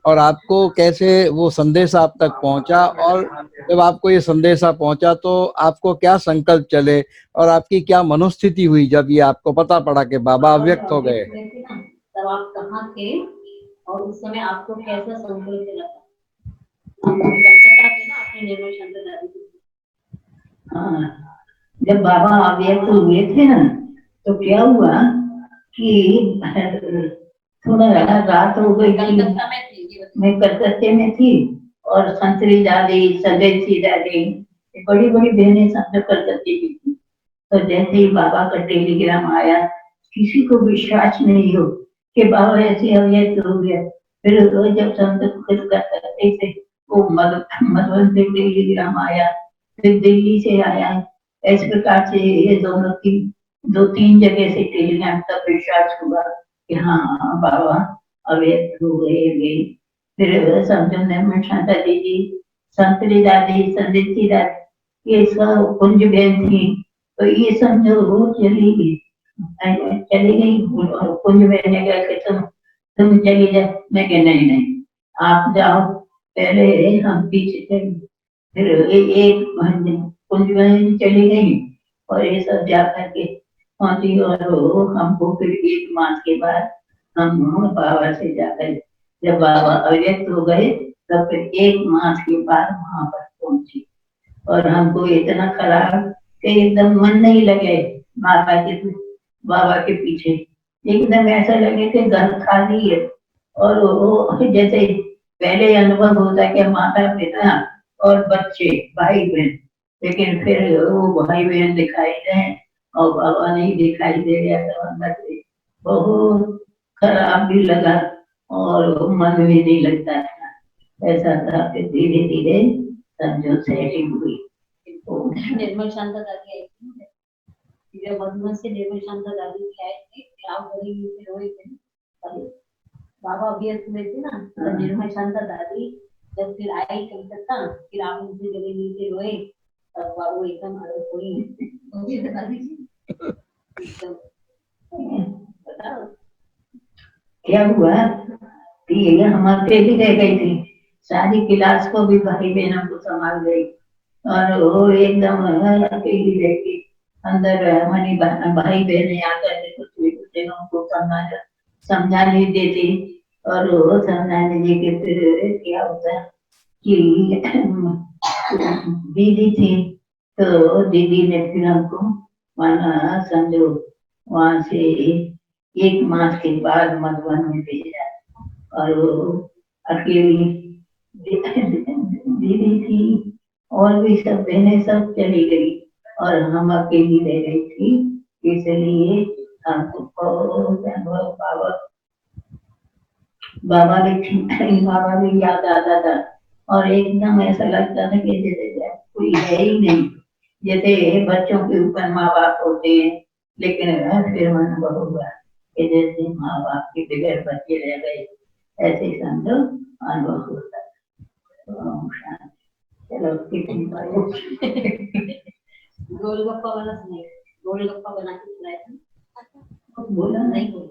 और आपको कैसे वो संदेश आप तक पहुंचा, और जब आपको ये संदेशा पहुंचा तो आपको क्या संकल्प चले और आपकी क्या मनोस्थिति हुई जब ये आपको पता पड़ा कि बाबा अव्यक्त हो गए? तब आप कहाँ थे और उस समय आपको कैसा संकल्प चला था? कलकत्ता थे ना आपने निर्मल शंकर दादी जी? हाँ, जब बाबा अव्यक्त हुए थे ना तो क्या हुआ कि थोड़ा रात हो गई थी, कलकत्ता में थी, मैं कलकत्ते में थी और संतरी दादी सदैसी दादी बड़ी बड़ी बहनें सब कलकत्ते की थी। तो जैसे ही बाबा का टेलीग्राम आया, किसी को विश्वास नहीं हो कि बाबा ऐसे अव्यक्त हो गया। फिर जब संत कलकत्ते से वो मधुबन से टेलीग्राम आया, फिर दिल्ली से आया, इस प्रकार से ये दो तीन जगह से टेलीग्राम तक विश्वास हुआ कि हाँ बाबा अव्यक्त हो गए। फिर समझो निर्मल शांता दीदी, संतरी दादी, संदेशी दादी, ये सब कुंज बहन थी, तो ये समझो वो चली गई कुंज बहन ने कहा कि तुम चली जाओ। मैं कह नहीं नहीं आप जाओ, पहले हम पीछे चले, फिर एक कुंज में चली गई और ये सब जा करके पहुंची। और हमको फिर 1 मास के बाद हम बाबा से जाकर, जब बाबा अव्यक्त हो गए तब फिर 1 मास के बाद वहां पर पहुंची। और हमको इतना खराब कि एकदम मन नहीं लगे बाबा के पीछे, एकदम ऐसा लगे कि घर खाली है। और वो जैसे पहले अनुभव होता है कि माता पिता और बच्चे भाई बहन, लेकिन फिर वो भाई बहन दिखाई दे और बाबा नहीं दिखाई दे रहा, तो अंदर से बहुत खराब भी लगा और मन भी नहीं लगता था। ऐसा था कि धीरे धीरे समझो सेटिंग हुई। निर्मल शांता दादी आई थी, जब मधुबन से निर्मल शांता दादी भी आए थे, आप गली में रोए थे, बाबा अभ्यस्त हुए थे ना, तो निर्मल शांता दादी जब फिर आई कलकत्ता, फिर आप उनसे गले मिलके रोए, तब बाबू एकदम अलग हुई। दादी एकदम बताओ क्या हुआ कि हम अकेली रह गई थी, सारी क्लास को भी भाई बहनों को संभाल गई और वो एकदम अकेली रह गई। अंदर हमारी भाई बहन आकर के कुछ भी उनको समझा नहीं देती। और वो समझाने दे के फिर क्या होता कि दीदी थी, तो दीदी ने फिर हमको माना समझो वहां से 1 मास के बाद मधुबन में भेजा। और वो अकेली दीदी थी और भी सब बहनें सब चली गई और हम अकेली रह गई थी। इसलिए हमको बाबा भी याद आता था और एकदम ऐसा लगता था कि जैसे कोई है ही नहीं, जैसे बच्चों के ऊपर माँ बाप होते हैं, लेकिन फिर अनुभव हुआ कि जैसे माँ बाप के बगैर बच्चे रह गए, ऐसे समझो अनुभव होता है। चलो गोलगप्पा वाला सुनाई, गोलगप्पा बना के खिलाया था, बोला नहीं बोला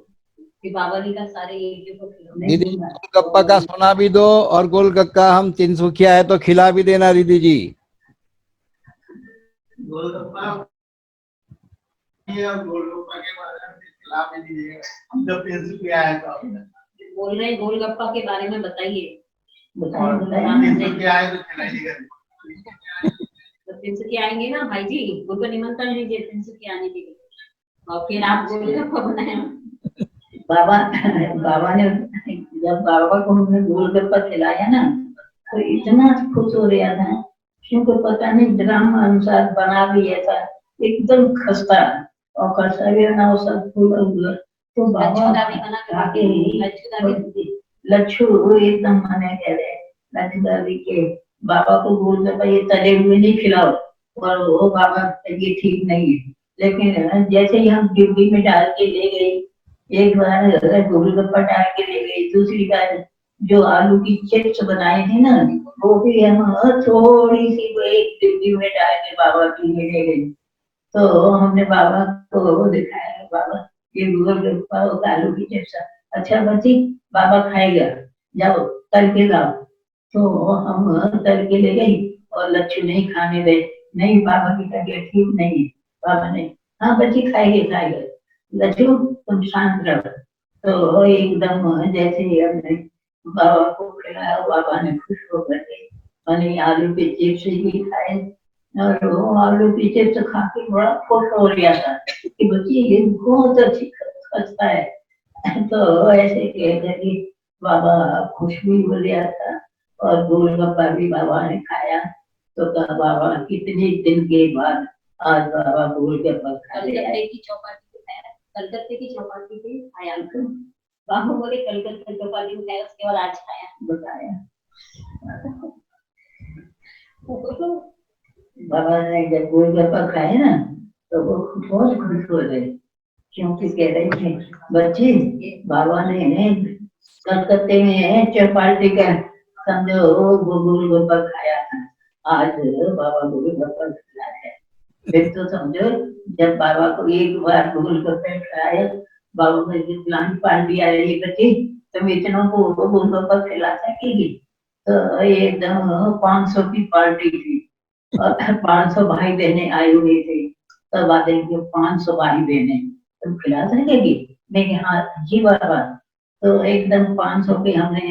कि बाबा जी का सारे एरिया को खिलाओ। दीदी गोलगप्पा का सुना भी दो और गोलगप्पा हम तिनसुखिया है तो खिला भी देना दीदी जी। गोलगप्पा के बारे में खिला भी दीजिएगा, हम जब तिनसुखिया आए तो बोल रहे गोलगप्पा के बारे में बताइए। तिनसुखिया आए तो खिलाइएगा। तो तिनसुखिया आएंगे ना भाई जी, उनको निमंत्रण लीजिए तिनसुखिया आने के लिए, और फिर आप गोलगप्पा बनाए। बाबा ने जब बाबा को हमने गोलगप्पा खिलाया ना, तो इतना खुश हो रहा था, क्योंकि पता नहीं ड्रामा अनुसार बना भी ऐसा एकदम खस्ता और खस्ता भी ना, वो सब फूल तो बाबा लच्छू एकदम मने कह रहे लच्छू दादी के बाबा को गोलगप्पा ये तले हुए नहीं खिलाओ, और वो बाबा ये ठीक नहीं है। लेकिन जैसे ही हम डिब्बी में डाल के ले गए, एक बार गोलगप्पा डाल के ले गई, दूसरी बार जो आलू की चिप्स बनाए थे ना, वो भी हम थोड़ी सी वो एक डिब्बी में डाल के बाबा के लिए ले गई। तो हमने बाबा को दिखाया, बाबा ये गोलगप्पा और आलू की चिप्स, अच्छा बच्ची बाबा खाएगा, जाओ तल के लाओ। तो हम तल के ले गई और लच्छू नहीं खाने दे, नहीं बाबा की तबीयत ठीक नहीं है, बाबा ने हाँ बच्ची खाएगे लच्छू तुम शांत रहो। तो एकदम जैसे ही हमने बाबा को खिलाया, बाबा ने खुश होकर के मैंने आलू के चिप्स भी खाए, और वो आलू की चिप्स खा के बड़ा खुश हो गया था कि बच्ची ये बहुत अच्छी खस्ता है। तो ऐसे कह करके बाबा खुश भी हो गया था, और गोलगप्पा भी बाबा ने खाया। तो कहा बाबा कितने दिन के बाद आज बाबा गोलगप्पा खा लिया। कलकत्ते की चौपाटी पे आया, बाबू बोले कलकत्ते चौपाटी में खाया, उसके बाद आज खाया बताया। बाबा ने जब गोलगप्पा खाए ना, तो वो बहुत खुश हो गए, क्योंकि कह रहे थे बच्चे बाबा ने कलकत्ते में चौपाटी का समझो गोलगप्पा खाया था, आज बाबा गोलगप्पा खिलाया है। फिर तो समझो जब बाबा को एक बार गोलगप्पा खिलाया, बाबा ने प्लान पाल दिया, ये बच्ची तुम इतनों को गोलगप्पा खिला सकेगी, तो एकदम 500 की पार्टी थी और 500 भाई बहने आए हुए थे। तब आते हैं कि 500 भाई बहने तुम खिला सकेगी? मैं कहा, हाँ जी बाबा। तो एकदम 500 के हमने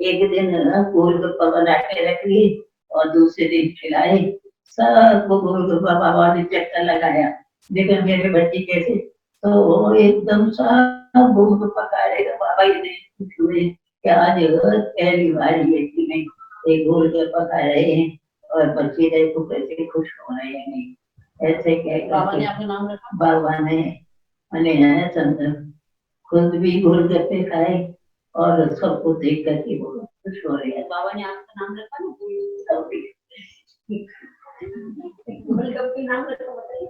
एक दिन गोलगप्पा बना के रख लिए और दूसरे दिन खिलाए सबको गोलगप्पा। बाबा ने चक्कर लगाया, देखो मेरे बच्चे कैसे, तो वो एकदम सब गोलगप्पा खा रहे थे। बाबा ने खुश हुए कि आज पहली बार ये कि नहीं एक गोलगप्पा खा रहे हैं और बच्चे देखो कैसे खुश हो रहे हैं। ऐसे कह बाबा ने आपका नाम रखा? बाबा ने मैंने चंद्र खुद भी गोलगप्पे खाए और सबको देख करके वो खुश हो रहे हैं। बाबा ने आपका नाम रखा ना? सब भी गोलगप्पे नाम रखा, बताइए।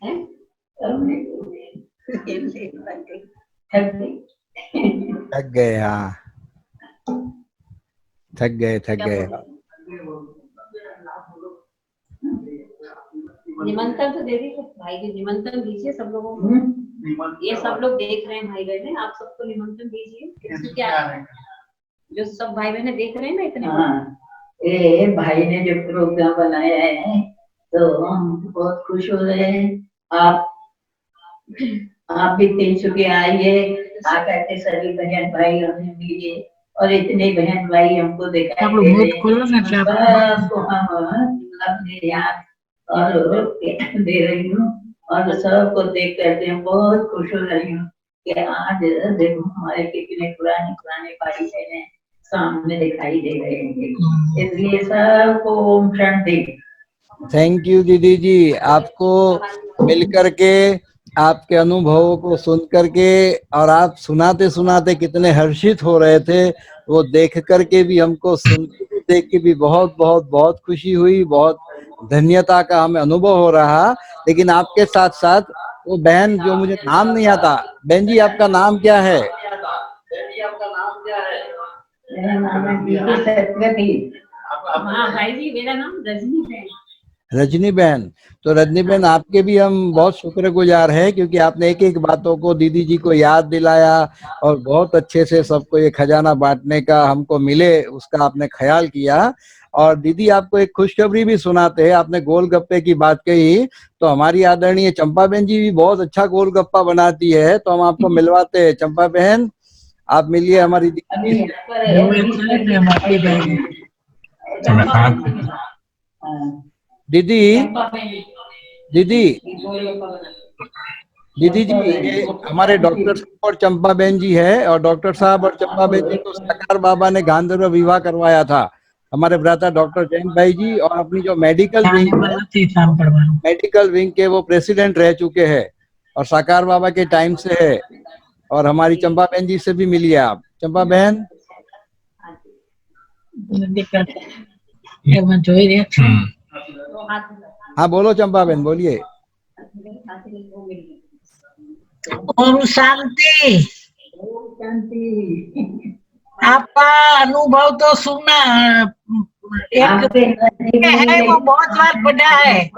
हैं? सबने थक गई। थक गए, हाँ थक गए थक क्या गए। बोल रहे हैं? निमंत्रण तो दे दीजिए भाई जी, निमंत्रण दीजिए सब लोगों को। ये सब लोग देख रहे हैं भाई बहन, आप सबको निमंत्रण दीजिए। क्या जो सब भाई बहने देख रहे हैं ना इतने। हाँ, ये भाई ने जो प्रोग्राम बनाया है तो हम बहुत खुश हो रहे हैं। आप भी 300 आइए, आकर के सभी बहन भाई हमें मिलिए और इतने बहन भाई हमको दिखाई दे रहे हैं। सबको हम अपने याद और दे रही हूँ और सबको देख करके बहुत खुश हो रही हूँ कि आज देखो हमारे कितने पुराने पुराने भाई बहन सामने दिखाई दे रहे हैं। इसलिए सबको ओम शांति। थैंक यू दीदी जी, आपको मिल करके, आपके अनुभवों को सुन करके, और आप सुनाते सुनाते कितने हर्षित हो रहे थे वो देख करके भी, हमको सुन के देख के भी बहुत बहुत बहुत खुशी हुई। बहुत धन्यता का हमें अनुभव हो रहा। लेकिन आपके साथ साथ वो बहन जो मुझे नाम नहीं आता, बहन जी आपका नाम क्या है? मेरा नाम है दीदी सरस्वती। हाँ भाई जी, मेरा नाम रजनी है। रजनी बहन। तो रजनी बहन आपके भी हम बहुत शुक्रगुजार हैं, क्योंकि आपने एक एक बातों को दीदी जी को याद दिलाया और बहुत अच्छे से सबको ये खजाना बांटने का हमको मिले उसका आपने ख्याल किया। और दीदी आपको एक खुशखबरी भी सुनाते हैं। आपने गोलगप्पे की बात कही, तो हमारी आदरणीय चंपा बहन जी भी बहुत अच्छा गोलगप्पा बनाती है, तो हम आपको मिलवाते हैं। चंपा बहन आप मिलिए हमारी दीदी अभी दीदी दीदी दीदी जी, ये हमारे डॉक्टर साहब और चंपा बहन जी है, और डॉक्टर साहब और चंपा बहन जी को साकार बाबा ने गांधर्व विवाह करवाया था। हमारे भ्राता डॉक्टर जैन भाई जी, और अपनी जो मेडिकल विंग के वो प्रेसिडेंट रह चुके हैं और साकार बाबा के टाइम से है। और हमारी चंपा बहन जी से भी मिलिए आप। चंपा बहन हाँ बोलो चंपा बहन, बोलिए। ओम शांति। आपका अनुभव तो सुना, एक है वो बहुत बार पढ़ा है।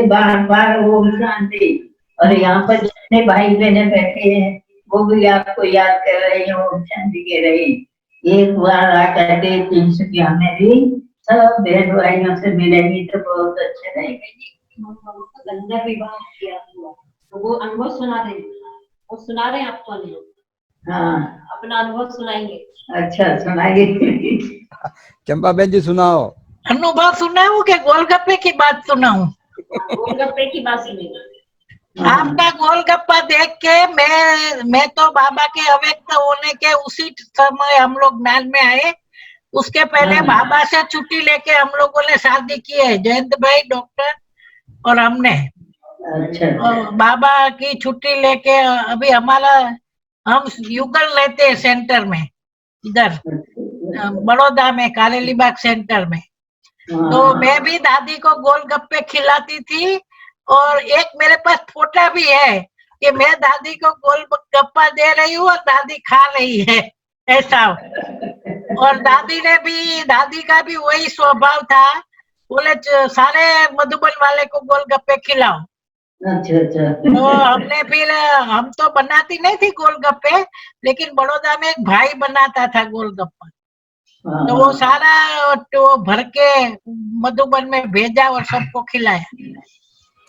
बार बार ओम शांति। और यहाँ पर जितने भाई बहने बैठे हैं वो भी आपको याद कर रहे हैं, ओम शांति कह रहे हैं। एक बार आकर के 300 में भी सब बहन भाइयों से मिलेंगी तो बहुत अच्छा रहेगा। गंधर्व विवाह किया हुआ तो वो अनुभव सुना रहे हैं, वो सुना रहे हैं आपको अनुभव। हाँ, अपना अनुभव सुनाएंगे। अच्छा सुनाइए। चंपा बहन जी सुनाओ। अनुभव सुनाऊं कि गोलगप्पे की बात सुनाऊं? गोलगप्पे की बात सुनेंगे। आपका गोलगप्पा देख के मैं तो बाबा के अव्यक्त होने के उसी समय हम लोग ज्ञान में आए। उसके पहले बाबा से छुट्टी लेके हम लोगों ने शादी की है, जयंत भाई डॉक्टर और हमने। अच्छा। बाबा की छुट्टी लेके अभी हमारा हम युगल लेते हैं सेंटर में, इधर बड़ौदा में कारेलीबाग सेंटर में। तो मैं भी दादी को गोलगप्पे खिलाती थी और एक मेरे पास फोटो भी है कि मैं दादी को गोलगप्पा दे रही हूँ और दादी खा रही है, ऐसा। और दादी का भी वही स्वभाव था, बोले सारे मधुबन वाले को गोलगप्पे खिलाओ। अच्छा अच्छा। तो हमने फिर हम तो बनाती नहीं थी गोलगप्पे, लेकिन बड़ौदा में एक भाई बनाता था गोलगप्पा, हाँ, तो वो सारा तो भर के मधुबन में भेजा और सबको खिलाया।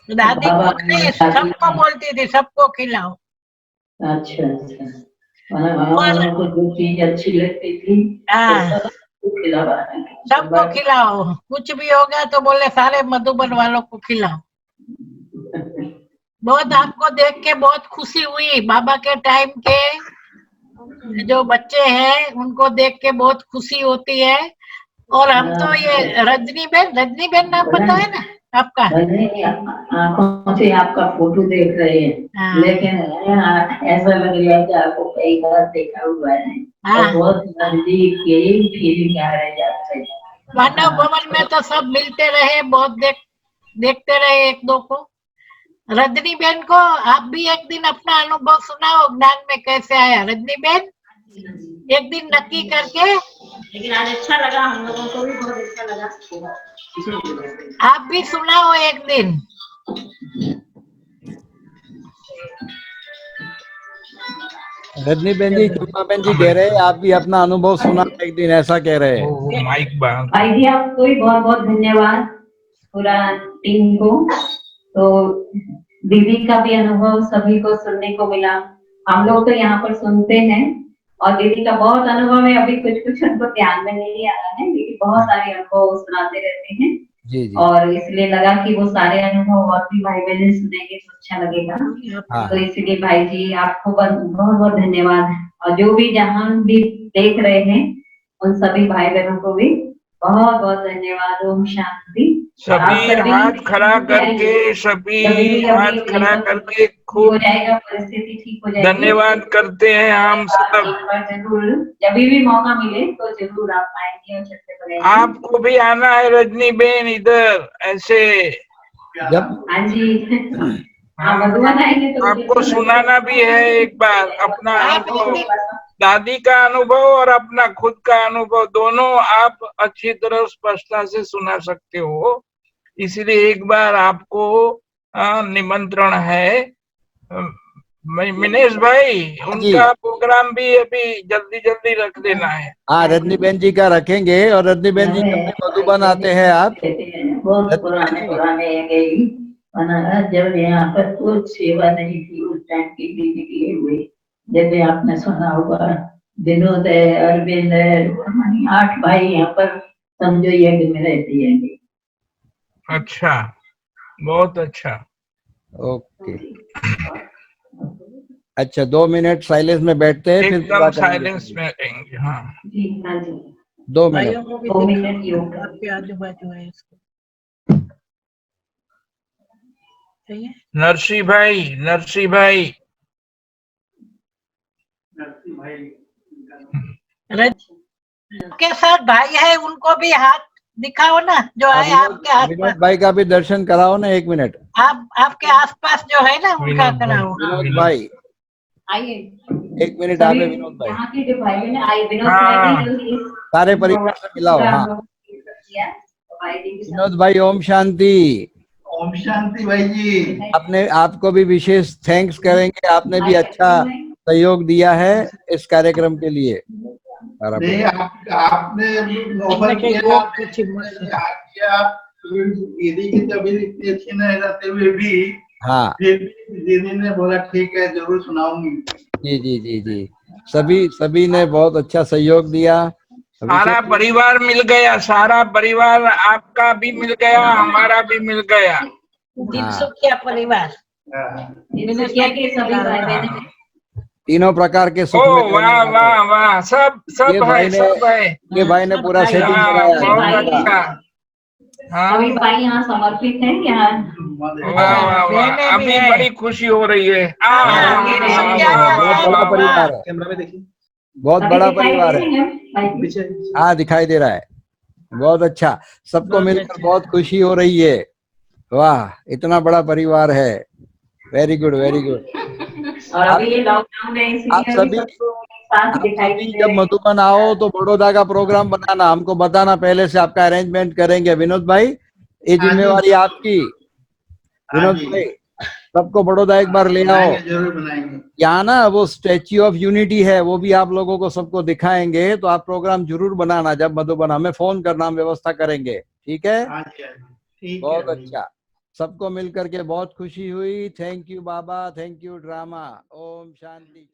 दादी बाबा खुद नहीं, दादी सबको बोलती थी सबको खिलाओ। अच्छा अच्छा। हम और लोगों को जो चीज अच्छी लगती थी तो हाँ, सबको खिलावा सबको खिलाओ, कुछ भी होगा तो बोले सारे मधुबन वालों को खिलाओ। बहुत आपको देख के बहुत खुशी हुई, बाबा के टाइम के जो बच्चे हैं उनको देख के बहुत खुशी होती है। और हम तो ये रजनी बेन नाम पता है ना आपका? आंखों से आपका फोटो देख रहे हैं, हाँ लेकिन ऐसा लग रहा है कि आपको कई बार देखा हुआ है और हाँ, बहुत नजदीक की फीलिंग आ रही है आपसे। मानव भवन में तो सब मिलते रहे, बहुत देखते रहे एक दो को। रजनी बेन को आप भी एक दिन अपना अनुभव सुनाओ, ज्ञान में कैसे आया रजनी बेन, एक दिन नक्की करके। लेकिन आज अच्छा लगा, हम लोगों को भी बहुत अच्छा लगा। आप भी सुनाओ एक दिन। रजनी बेन जी, चुम्मा बेन जी कह रहे हैं आप भी अपना अनुभव सुना एक दिन, ऐसा कह रहे हैं। वो माइक बांध। भाई जी आपको भी बहुत बहुत धन्यवाद, पूरा टीम को। तो दीदी का भी अनुभव सभी को सुनने को मिला। हम लोग तो यहाँ पर सुनते हैं और दीदी का बहुत अनुभव है, अभी कुछ कुछ उनको ध्यान में नहीं आ रहा है, लेकिन बहुत सारे अनुभव वो सुनाते रहते हैं। जी जी। और इसलिए लगा कि वो सारे अनुभव और भी भाई बहन सुनेंगे तो अच्छा लगेगा। हाँ तो इसलिए भाई जी आपको बहुत बहुत धन्यवाद, और जो भी जहाँ भी देख रहे हैं उन सभी भाई बहनों को भी बहुत बहुत धन्यवाद। ओम शांति। सभी हाथ खड़ा करके, सभी हाथ खड़ा करके हो खूब जाएगा, परिस्थिति ठीक हो जाएगी। धन्यवाद करते हैं हम सब। एक बार जरूर जब भी मौका मिले तो जरूर आप आएंगे और छत्ते पर आएंगे। आपको भी आना है रजनी बेन इधर ऐसे। जब हाँ जी, हाँ हम मधुबन आएंगे तो आपको सुनाना भी है एक बार अपना आप अनुभव, एक दादी का अनुभव और अपना खुद का अनुभव, दोनों आप अच्छी तरह स्पष्टता से सुना सकते हो। इसलिए एक बार आपको निमंत्रण है। मिनेश भाई, जी उनका प्रोग्राम भी अभी जल्दी जल्दी रख देना है। हाँ, रजनी बेन जी का रखेंगे। और रजनी बेन जी जब भी मधुबन आते हैं आप, बहुत रजनी बेन पुराने जी, पुराने गई वरना जब यहाँ पर कुछ सेवा नहीं थी उस टाइम की दीदी किए हुए, जब भी आपने सुना होगा विनोद है, अरविंद है, हमारी 8 भाई यहाँ पर समझो यज्ञ में रहती है। अच्छा, बहुत अच्छा। ओके। अच्छा, 2 मिनट साइलेंस में बैठते हैं, फिर एकदम सेवा साइलेंस करेंगे। में रहेंगे। हाँ जी हाँ जी, 2 मिनट। भाइयों को भी 2 दिखाओ, मिनट योग। आपके आजू बाजू है इसको, सही है। नरसी भाई के साथ भाई है, उनको भी हाथ दिखाओ ना, जो है आपके आसपास। विनोद भाई का भी दर्शन कराओ ना 1 मिनट। आप आपके आसपास जो है ना उनका कराओ। विनोद भाई आइए 1 मिनट आप सभी विनोद भाई, यहाँ के जो भाई बहन आइए, विनोद हाँ। भाई भी जल्दी सारे परिवार से मिलाओ। हाँ विनोद भाई, ओम शांति। ओम शांति भाई जी। आपने, आपको भी विशेष थैंक्स करेंगे, आपने भी अच्छा सहयोग दिया है इस कार्यक्रम के लिए। नहीं, आपने ऑफर किया, किया दीदी की तबीयत इतनी अच्छी नहीं रहते हुए भी, हाँ फिर दीदी ने बोला ठीक है जरूर सुनाऊंगी। जी जी जी जी, सभी ने बहुत अच्छा सहयोग दिया। सारा परिवार मिल गया, सारा परिवार आपका भी मिल गया, हमारा भी मिल गया। दिनसुखिया परिवार, के सभी भाई बहन तीनों प्रकार के सुख ओ में रहने वाह वाले। वाह वाह, सब ये सब भाई है, ने, सब है। ये भाई ने पूरा सेटिंग हाँ, कराया है बहुत पूरा। अच्छा। हाँ सभी भाई यहाँ समर्पित हैं यहाँ। वाह वाह वाह, अभी बड़ी खुशी हो रही है। बहुत बड़ा परिवार है, कैमरा में देखिए, बहुत बड़ा परिवार है। पीछे हाँ दिखाई दे रहा है, बहुत अच्छा। सबको मिलकर बहुत खुशी हो रही है। वाह, इतना बड़ा परिवार है। Very good very good. और अभी ये लॉकडाउन है आप इसलिए सभी, सबको साथ आप दिखाई सभी दे जब रहे मधुबन आओ तो बड़ौदा का प्रोग्राम बनाना, हमको बताना पहले से, आपका अरेंजमेंट करेंगे। विनोद भाई, ये जिम्मेवारी आपकी। विनोद भाई, सबको बड़ौदा एक बार ले आओ। बनाएंगे, जरूर बनाएंगे। यहाँ ना वो स्टैच्यू ऑफ यूनिटी है, वो भी आप लोगों को सबको दिखाएंगे, तो आप प्रोग्राम जरूर बनाना, जब मधुबन हमें फोन करना, हम व्यवस्था करेंगे, ठीक है? हाँ जी, हाँ जी, ठीक है बहुत भाई। अच्छा, सबको मिल करके बहुत खुशी हुई। थैंक यू बाबा, थैंक यू ड्रामा। ओम शांति।